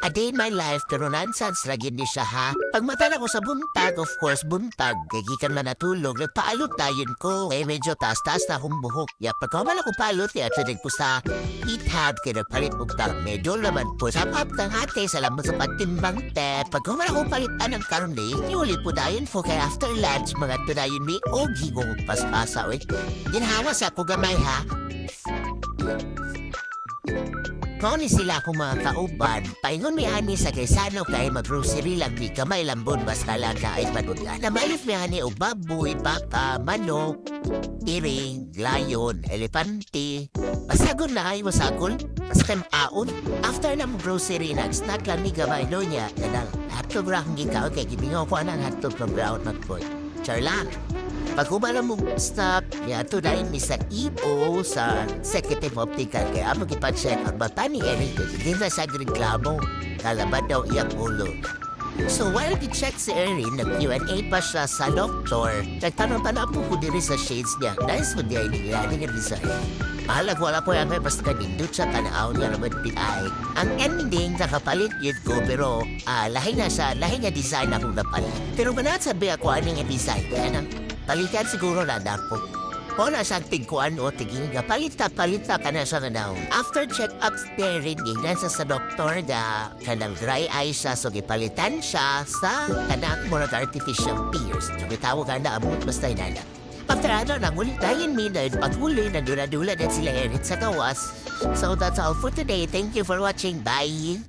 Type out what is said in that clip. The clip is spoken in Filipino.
A day in my life, pero nonsense lagi ni siya ha. Pagmatala ko sa buntag, of course, buntag. Kagikan man natulog, nagpaalot tayon ko. Eh, medyo taas-taas na akong buhok. Ya, pagkaman ako paalot, ya, tinig ko sa ithab, kaya nagpalit mo ta. Medyo naman po, sapap ng hati, salamat sa patimbang te. Pagkaman ako palitan ng karne, iuli po dayon po, kaya after lunch, mga tunayon mi, o gigong paspasa, oy. Ginhawa sa ako gamay ha. Kung ni sila akong mga kauban, paingon mi ani sa kaysano kay mag-grocery lang di kamay lambon mas kalaga ay panugan. Na mailip mi ani o baboy, baka, manok, iring, layon, elepante. Pasagon na kayo masagol, mas kemaon. After na mo grocery, nag-snack lang ni gamay no niya. Kanang hotdog ra akong gikaw kay gibingaw ko anang hotdog ng brown magboy. Charlan. Pag kumala mo stop, yato na mi sa EO sa Executive Optical kaya mo kipa-check ang mata ni Eric. Hindi na sa reklamo. Kalaban daw iyang ulo. So while gi-check si Erin, nag-Q&A pa siya sa doktor. Nagtanong-tanong po ko diri sa shades niya. Nice mo di ay nilani nga design. Mahalag wala po yung basta kanindot siya tanaw niya naman pinay. Ang ending, nakapalit yun ko pero lahi na siya, lahi nga design akong napalit. Pero manat sabi ako aning design kaya nang palitan siguro na dako. O na siyang tigkuan o tiging nga palita ka na siya nga daw. After check-up staring, gignan sa doktor na kanang dry eye siya so gipalitan siya sa kanang murag artificial tears. So bitawag ka na amot basta inana. After ano, nangulit tayo minad, patuloy na dula-dula na sila Erit sa gawas. So that's all for today. Thank you for watching. Bye!